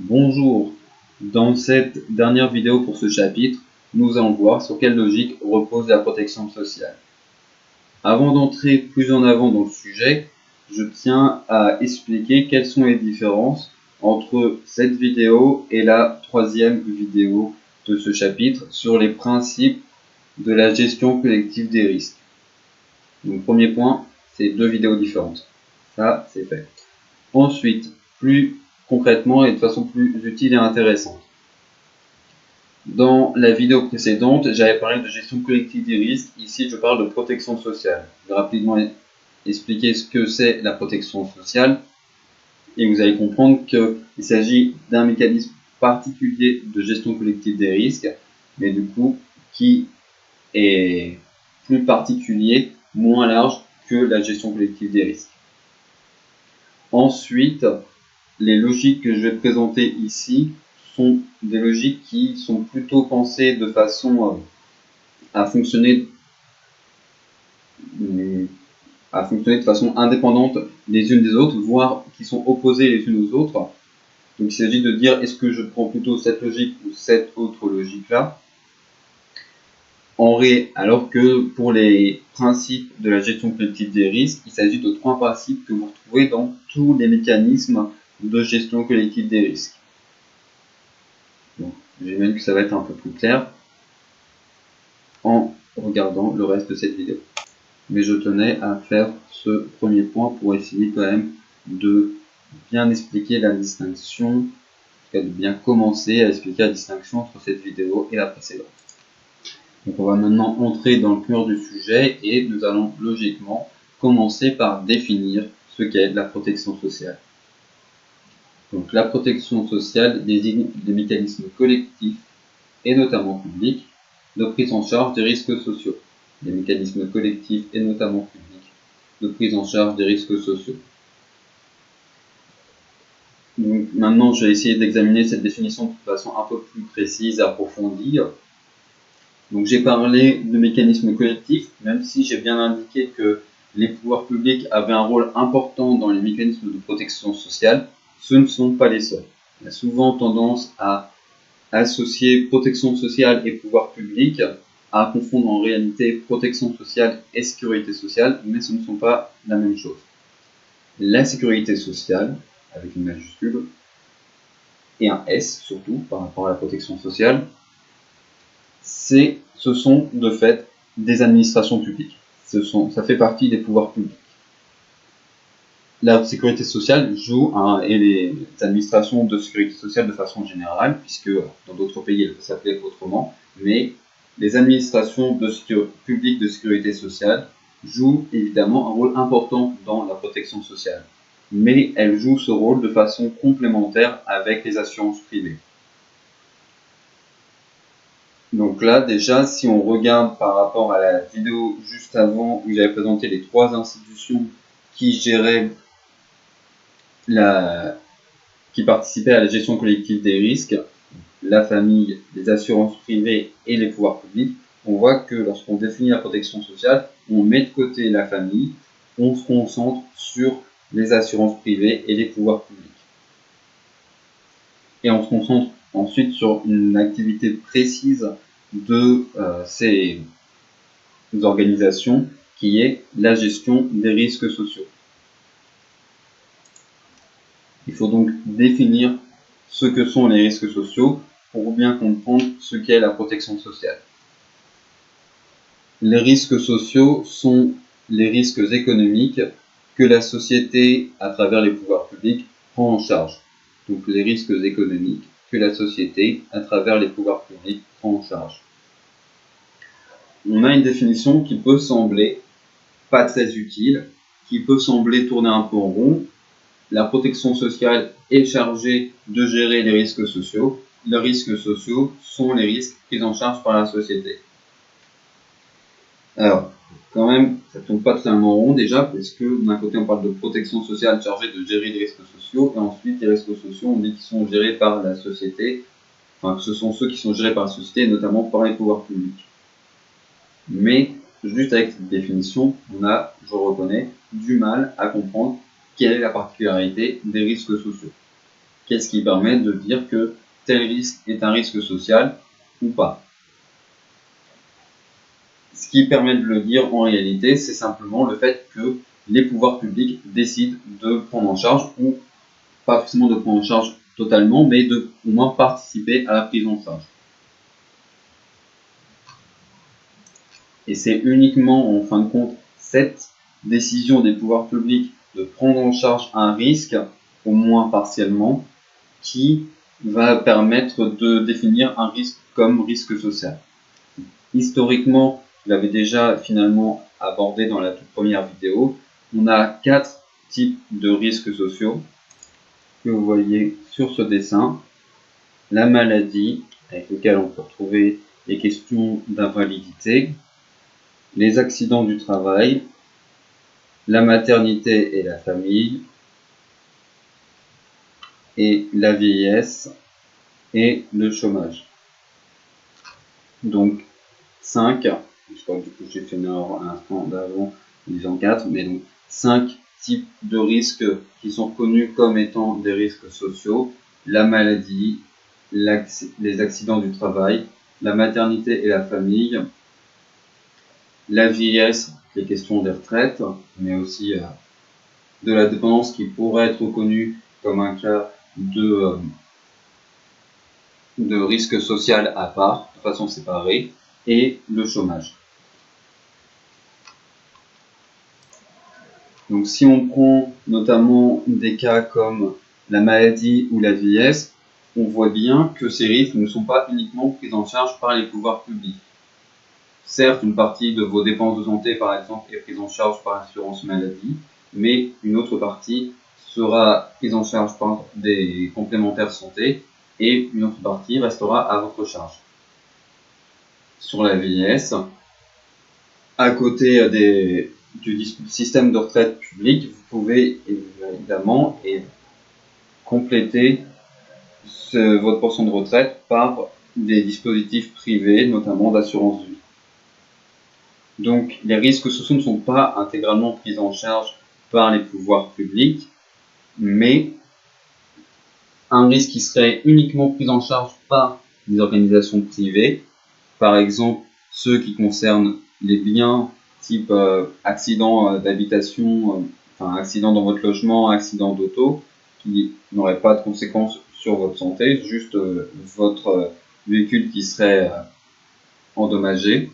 Bonjour, dans cette dernière vidéo pour ce chapitre, nous allons voir sur quelle logique repose la protection sociale. Avant d'entrer plus en avant dans le sujet, je tiens à expliquer quelles sont les différences entre cette vidéo et la troisième vidéo de ce chapitre sur les principes de la gestion collective des risques. Donc premier point, c'est deux vidéos différentes. Ça, c'est fait. Ensuite, plus concrètement et de façon plus utile et intéressante. Dans la vidéo précédente, j'avais parlé de gestion collective des risques. Ici, je parle de protection sociale. Je vais rapidement expliquer ce que c'est la protection sociale. Et vous allez comprendre qu'il s'agit d'un mécanisme particulier de gestion collective des risques, mais du coup, qui est plus particulier, moins large que la gestion collective des risques. Ensuite, les logiques que je vais présenter ici sont des logiques qui sont plutôt pensées de façon à fonctionner de façon indépendante les unes des autres, voire qui sont opposées les unes aux autres. Donc il s'agit de dire est-ce que je prends plutôt cette logique ou cette autre logique-là. Alors que pour les principes de la gestion collective des risques, il s'agit de trois principes que vous retrouvez dans tous les mécanismes de gestion collective des risques. J'imagine que ça va être un peu plus clair en regardant le reste de cette vidéo. Mais je tenais à faire ce premier point pour essayer quand même de bien expliquer la distinction, en tout cas de bien commencer à expliquer la distinction entre cette vidéo et la précédente. Donc on va maintenant entrer dans le cœur du sujet et nous allons logiquement commencer par définir ce qu'est la protection sociale. Donc la protection sociale désigne des mécanismes collectifs et notamment publics de prise en charge des risques sociaux. Des mécanismes collectifs et notamment publics de prise en charge des risques sociaux. Donc maintenant je vais essayer d'examiner cette définition de façon un peu plus précise, approfondie. Donc j'ai parlé de mécanismes collectifs, même si j'ai bien indiqué que les pouvoirs publics avaient un rôle important dans les mécanismes de protection sociale, ce ne sont pas les seuls. Il y a souvent tendance à associer protection sociale et pouvoir public, à confondre en réalité protection sociale et sécurité sociale, mais ce ne sont pas la même chose. La sécurité sociale, avec une majuscule, et un S surtout par rapport à la protection sociale, ce sont de fait des administrations publiques. Ça fait partie des pouvoirs publics. La sécurité sociale joue, et les administrations de sécurité sociale de façon générale, puisque dans d'autres pays elles peuvent s'appeler autrement, mais les administrations publiques de sécurité sociale jouent évidemment un rôle important dans la protection sociale. Mais elles jouent ce rôle de façon complémentaire avec les assurances privées. Donc là, déjà, si on regarde par rapport à la vidéo juste avant où j'avais présenté les trois institutions qui qui participaient à la gestion collective des risques, la famille, les assurances privées et les pouvoirs publics, on voit que lorsqu'on définit la protection sociale, on met de côté la famille, on se concentre sur les assurances privées et les pouvoirs publics. Et on se concentre ensuite sur une activité précise de ces organisations qui est la gestion des risques sociaux. Il faut donc définir ce que sont les risques sociaux pour bien comprendre ce qu'est la protection sociale. Les risques sociaux sont les risques économiques que la société, à travers les pouvoirs publics, prend en charge. Donc les risques économiques que la société, à travers les pouvoirs publics, prend en charge. On a une définition qui peut sembler pas très utile, qui peut sembler tourner un peu en rond. La protection sociale est chargée de gérer les risques sociaux. Les risques sociaux sont les risques pris en charge par la société. Alors, quand même, ça ne tourne pas totalement rond déjà, parce que d'un côté on parle de protection sociale chargée de gérer les risques sociaux, et ensuite les risques sociaux, on dit qu'ils sont gérés par la société, enfin que ce sont ceux qui sont gérés par la société, notamment par les pouvoirs publics. Mais, juste avec cette définition, on a, je reconnais, du mal à comprendre quelle est la particularité des risques sociaux. Qu'est-ce qui permet de dire que tel risque est un risque social ou pas? Ce qui permet de le dire en réalité, c'est simplement le fait que les pouvoirs publics décident de prendre en charge, ou pas forcément de prendre en charge totalement, mais de au moins participer à la prise en charge. Et c'est uniquement en fin de compte cette décision des pouvoirs publics de prendre en charge un risque, au moins partiellement, qui va permettre de définir un risque comme risque social. Historiquement, je l'avais déjà finalement abordé dans la toute première vidéo, on a 4 types de risques sociaux que vous voyez sur ce dessin. La maladie, avec lequel on peut retrouver les questions d'invalidité, les accidents du travail, la maternité et la famille, et la vieillesse et le chômage. Donc 5, je crois que du coup j'ai fait une erreur à l'instant d'avant en disant 4, mais donc 5 types de risques qui sont reconnus comme étant des risques sociaux: la maladie, les accidents du travail, la maternité et la famille, la vieillesse, les questions des retraites, mais aussi de la dépendance qui pourrait être reconnue comme un cas de risque social à part, de façon séparée, et le chômage. Donc si on prend notamment des cas comme la maladie ou la vieillesse, on voit bien que ces risques ne sont pas uniquement pris en charge par les pouvoirs publics. Certes, une partie de vos dépenses de santé, par exemple, est prise en charge par l'assurance maladie, mais une autre partie sera prise en charge par des complémentaires santé, et une autre partie restera à votre charge. Sur la vieillesse, à côté du système de retraite public, vous pouvez évidemment compléter votre portion de retraite par des dispositifs privés, notamment d'assurance vie. Donc les risques sociaux ne sont pas intégralement pris en charge par les pouvoirs publics, mais un risque qui serait uniquement pris en charge par des organisations privées, par exemple ceux qui concernent les biens type accident d'habitation, enfin accident dans votre logement, accident d'auto, qui n'aurait pas de conséquences sur votre santé, juste votre véhicule qui serait endommagé.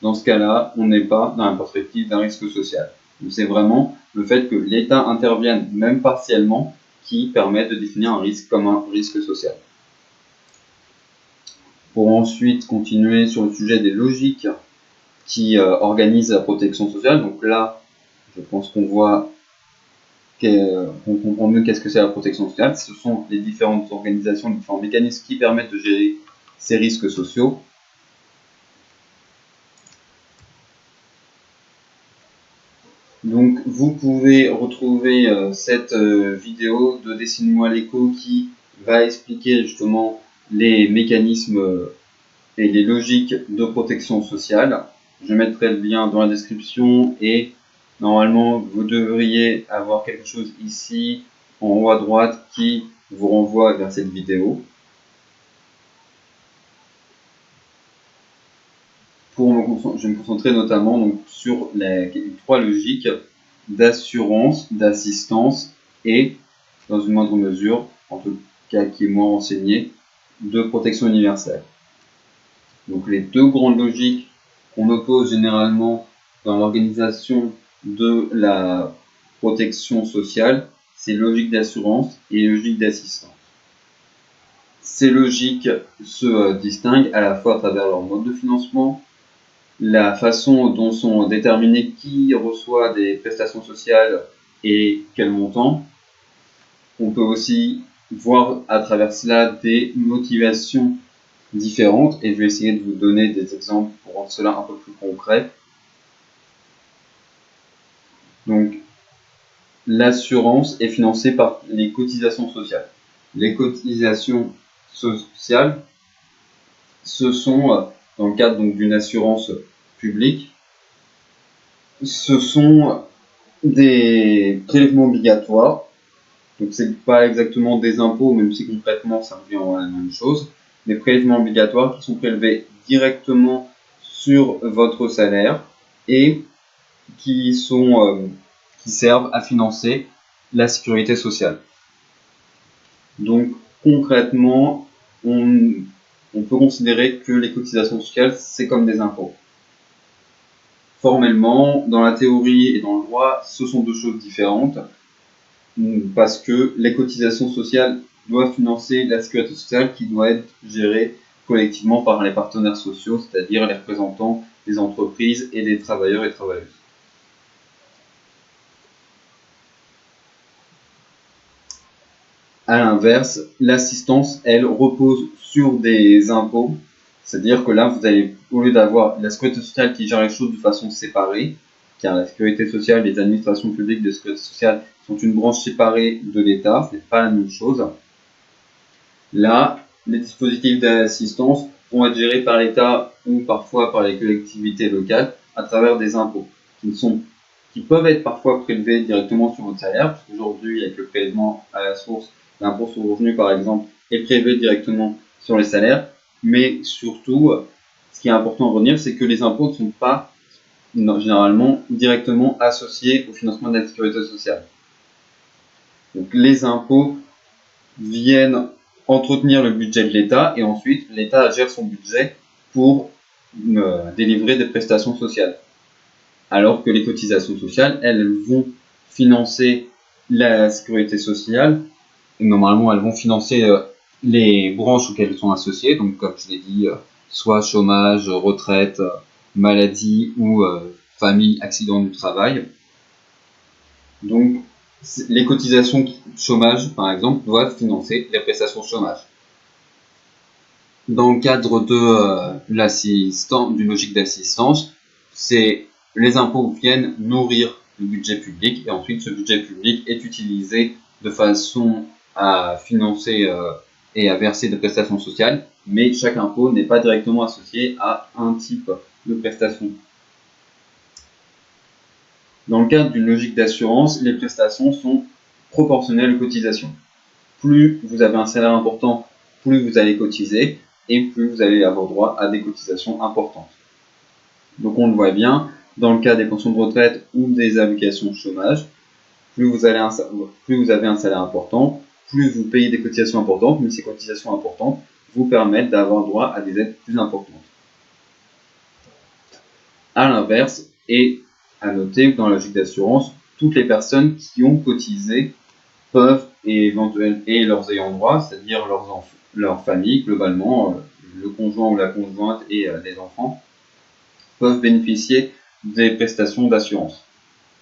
Dans ce cas-là, on n'est pas dans la perspective d'un risque social. C'est vraiment le fait que l'État intervienne, même partiellement, qui permet de définir un risque comme un risque social. Pour ensuite continuer sur le sujet des logiques qui organisent la protection sociale. Donc là, je pense qu'on voit, qu'on comprend mieux qu'est-ce que c'est la protection sociale. Ce sont les différentes organisations, les différents mécanismes qui permettent de gérer ces risques sociaux. Donc vous pouvez retrouver cette vidéo de Dessine-moi l'écho qui va expliquer justement les mécanismes et les logiques de protection sociale. Je mettrai le lien dans la description, et normalement vous devriez avoir quelque chose ici en haut à droite qui vous renvoie vers cette vidéo. Je vais me concentrer notamment donc sur les 3 logiques d'assurance, d'assistance et, dans une moindre mesure, en tout cas qui est moins renseigné, de protection universelle. Donc les 2 grandes logiques qu'on oppose généralement dans l'organisation de la protection sociale, c'est logique d'assurance et logique d'assistance. Ces logiques se distinguent à la fois à travers leur mode de financement, la façon dont sont déterminés qui reçoit des prestations sociales et quel montant. On peut aussi voir à travers cela des motivations différentes, et je vais essayer de vous donner des exemples pour rendre cela un peu plus concret. Donc, l'assurance est financée par les cotisations sociales. Les cotisations sociales, ce sont, dans le cadre d'une assurance publique, ce sont des prélèvements obligatoires Donc c'est pas exactement des impôts, même si concrètement ça revient à la même chose. Des prélèvements obligatoires qui sont prélevés directement sur votre salaire et qui servent à financer la sécurité sociale. Donc concrètement, on peut considérer que les cotisations sociales, c'est comme des impôts. Formellement, dans la théorie et dans le droit, ce sont deux choses différentes, parce que les cotisations sociales doivent financer la sécurité sociale qui doit être gérée collectivement par les partenaires sociaux, c'est-à-dire les représentants des entreprises et des travailleurs et travailleuses. À l'inverse, l'assistance, elle, repose sur des impôts, c'est-à-dire que là, vous allez, au lieu d'avoir la sécurité sociale qui gère les choses de façon séparée, car la sécurité sociale, les administrations publiques de sécurité sociale sont une branche séparée de l'État, ce n'est pas la même chose. Là, les dispositifs d'assistance vont être gérés par l'État ou parfois par les collectivités locales à travers des impôts qui peuvent être parfois prélevés directement sur votre salaire, parce qu'aujourd'hui, avec le prélèvement à la source, l'impôt sur le revenu par exemple, est prélevé directement sur les salaires, mais surtout, ce qui est important à retenir, c'est que les impôts ne sont pas généralement directement associés au financement de la sécurité sociale. Donc les impôts viennent entretenir le budget de l'État et ensuite l'État gère son budget pour délivrer des prestations sociales. Alors que les cotisations sociales, elles vont financer la sécurité sociale. Et normalement, elles vont financer les branches auxquelles elles sont associées. Donc, comme je l'ai dit, soit chômage, retraite, maladie ou famille, accident du travail. Donc, les cotisations chômage, par exemple, doivent financer les prestations chômage. Dans le cadre de d'une logique d'assistance, les impôts viennent nourrir le budget public et ensuite ce budget public est utilisé de façon à financer et à verser des prestations sociales, mais chaque impôt n'est pas directement associé à un type de prestation. Dans le cadre d'une logique d'assurance, les prestations sont proportionnelles aux cotisations. Plus vous avez un salaire important, plus vous allez cotiser et plus vous allez avoir droit à des cotisations importantes. Donc on le voit bien, dans le cas des pensions de retraite ou des allocations de chômage, plus vous avez un salaire important, plus vous payez des cotisations importantes, mais ces cotisations importantes vous permettent d'avoir droit à des aides plus importantes. A l'inverse, et à noter que dans la logique d'assurance, toutes les personnes qui ont cotisé peuvent, et leurs ayants droit, c'est-à-dire leur famille globalement, le conjoint ou la conjointe et les enfants, peuvent bénéficier des prestations d'assurance.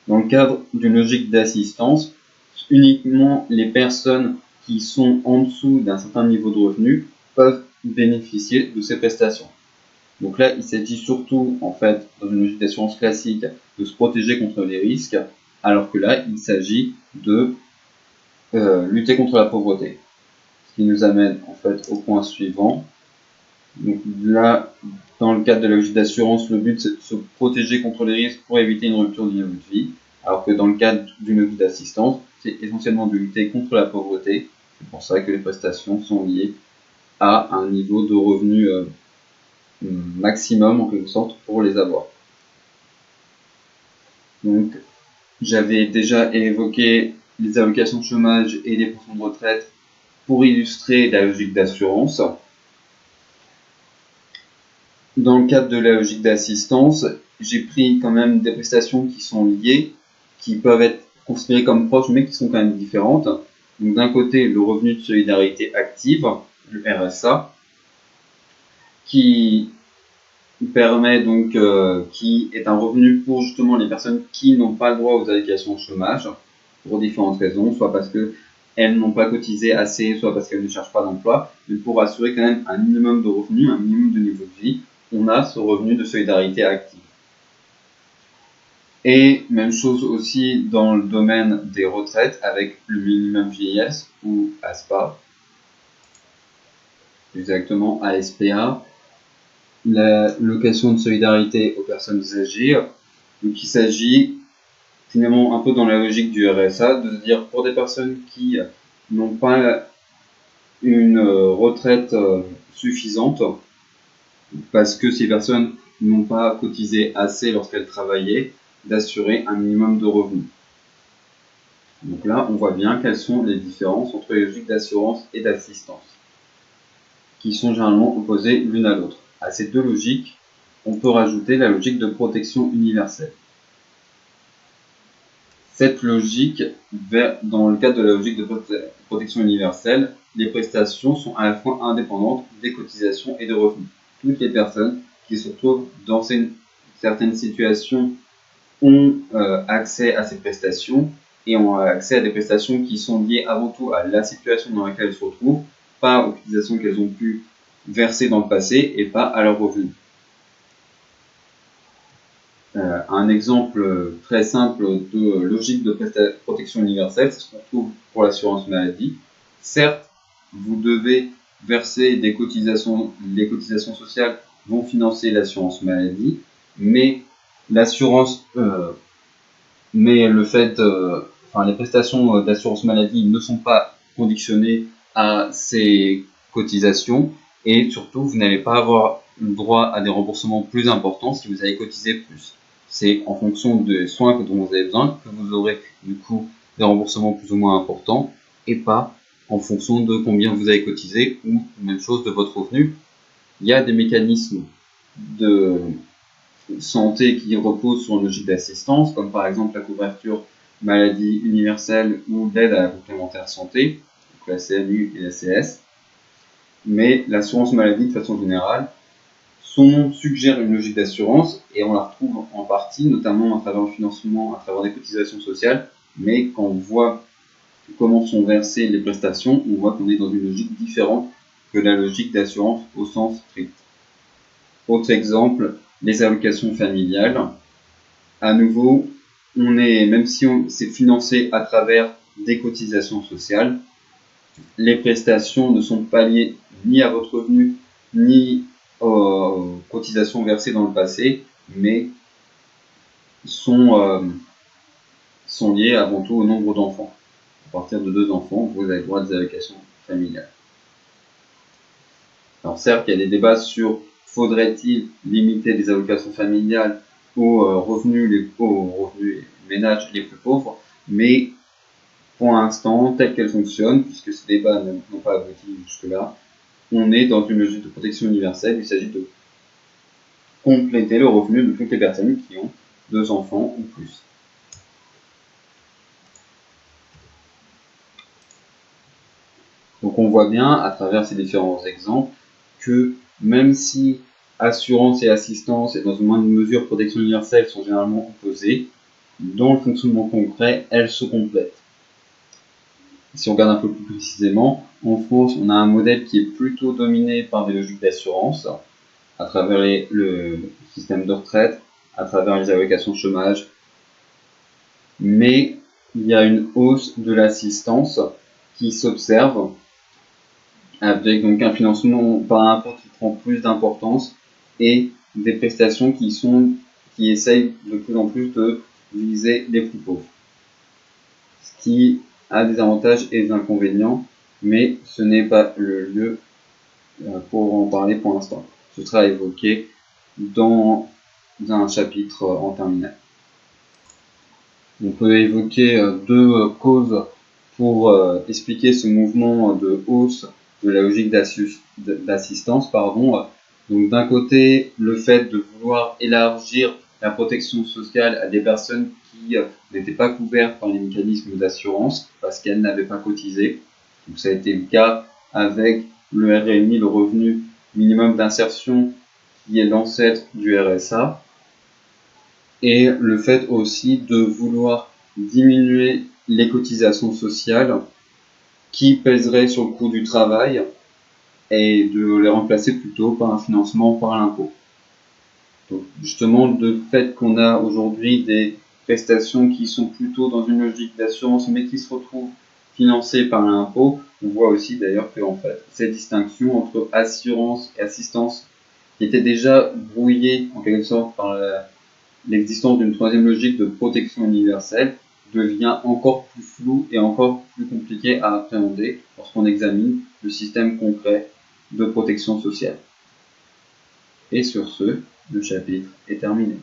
Dans le cadre d'une logique d'assistance, uniquement les personnes qui sont en dessous d'un certain niveau de revenu peuvent bénéficier de ces prestations. Donc là, il s'agit surtout, en fait, dans une logique d'assurance classique, de se protéger contre les risques, alors que là, il s'agit de lutter contre la pauvreté. Ce qui nous amène, en fait, au point suivant. Donc là, dans le cadre de la logique d'assurance, le but c'est de se protéger contre les risques pour éviter une rupture du niveau de vie, alors que dans le cadre d'une logique d'assistance, c'est essentiellement de lutter contre la pauvreté. C'est pour ça que les prestations sont liées à un niveau de revenu maximum en quelque sorte pour les avoir. Donc j'avais déjà évoqué les allocations de chômage et les pensions de retraite pour illustrer la logique d'assurance. Dans le cadre de la logique d'assistance, j'ai pris quand même des prestations qui sont liées, qui peuvent être considérées comme proches, mais qui sont quand même différentes. Donc d'un côté, le revenu de solidarité active, le RSA, qui permet donc, qui est un revenu pour justement les personnes qui n'ont pas le droit aux allocations chômage, pour différentes raisons, soit parce qu'elles n'ont pas cotisé assez, soit parce qu'elles ne cherchent pas d'emploi, mais pour assurer quand même un minimum de revenus, un minimum de niveau de vie, on a ce revenu de solidarité active. Et même chose aussi dans le domaine des retraites avec le minimum vieillesse ou ASPA, exactement ASPA, la location de solidarité aux personnes âgées. Donc il s'agit finalement un peu dans la logique du RSA, de se dire pour des personnes qui n'ont pas une retraite suffisante, parce que ces personnes n'ont pas cotisé assez lorsqu'elles travaillaient, d'assurer un minimum de revenus. Donc là, on voit bien quelles sont les différences entre les logiques d'assurance et d'assistance, qui sont généralement opposées l'une à l'autre. À ces deux logiques, on peut rajouter la logique de protection universelle. Cette logique, dans le cadre de la logique de protection universelle, les prestations sont à la fois indépendantes des cotisations et des revenus. Toutes les personnes qui se retrouvent dans certaines situations ont accès à ces prestations et ont accès à des prestations qui sont liées avant tout à la situation dans laquelle elles se retrouvent, pas aux cotisations qu'elles ont pu verser dans le passé et pas à leurs revenus. Un exemple très simple de logique de protection universelle, c'est ce qu'on trouve pour l'assurance maladie. Certes, vous devez verser des cotisations, les cotisations sociales vont financer l'assurance maladie, mais l'assurance, les prestations d'assurance maladie ne sont pas conditionnées à ces cotisations et surtout, vous n'allez pas avoir le droit à des remboursements plus importants si vous avez cotisé plus. C'est en fonction des soins dont vous avez besoin que vous aurez du coup des remboursements plus ou moins importants et pas en fonction de combien vous avez cotisé ou même chose de votre revenu. Il y a des mécanismes de santé qui reposent sur une logique d'assistance, comme par exemple la couverture maladie universelle ou l'aide à la complémentaire santé, donc la CMU et la CS. Mais l'assurance maladie, de façon générale, son nom suggère une logique d'assurance et on la retrouve en partie, notamment à travers le financement, à travers des cotisations sociales, mais quand on voit comment sont versées les prestations, on voit qu'on est dans une logique différente que la logique d'assurance au sens strict. Autre exemple, les allocations familiales. À nouveau, même si c'est financé à travers des cotisations sociales, les prestations ne sont pas liées ni à votre revenu, ni aux cotisations versées dans le passé, mais sont liées avant tout au nombre d'enfants. À partir de 2 enfants, vous avez le droit à des allocations familiales. Alors certes, il y a des débats sur faudrait-il limiter les allocations familiales aux revenus ménages les plus pauvres, mais pour l'instant, telles qu'elles fonctionnent, puisque ces débats n'ont pas abouti jusque-là, on est dans une logique de protection universelle. Il s'agit de compléter le revenu de toutes les personnes qui ont 2 enfants ou plus. Donc on voit bien, à travers ces différents exemples, que même si assurance et assistance et dans une moindre mesure protection universelle sont généralement opposées, dans le fonctionnement concret, elles se complètent. Si on regarde un peu plus précisément, en France, on a un modèle qui est plutôt dominé par des logiques d'assurance, à travers le système de retraite, à travers les allocations chômage, mais il y a une hausse de l'assistance qui s'observe, avec donc un financement par impôt qui prend plus d'importance et des prestations qui essayent de plus en plus de viser les plus pauvres. Ce qui a des avantages et des inconvénients, mais ce n'est pas le lieu pour en parler pour l'instant. Ce sera évoqué dans un chapitre en terminale. On peut évoquer 2 causes pour expliquer ce mouvement de hausse de la logique d'assistance. Donc d'un côté, le fait de vouloir élargir la protection sociale à des personnes qui n'étaient pas couvertes par les mécanismes d'assurance parce qu'elles n'avaient pas cotisé. Donc ça a été le cas avec le RMI, le revenu minimum d'insertion, qui est l'ancêtre du RSA. Et le fait aussi de vouloir diminuer les cotisations sociales qui pèseraient sur le coût du travail et de les remplacer plutôt par un financement par l'impôt. Donc justement, le fait qu'on a aujourd'hui des prestations qui sont plutôt dans une logique d'assurance mais qui se retrouvent financées par l'impôt, on voit aussi d'ailleurs que en fait, cette distinction entre assurance et assistance qui était déjà brouillée en quelque sorte par l'existence d'une troisième logique de protection universelle devient encore plus floue et encore plus compliquée à appréhender lorsqu'on examine le système concret de protection sociale. Et sur ce, le chapitre est terminé.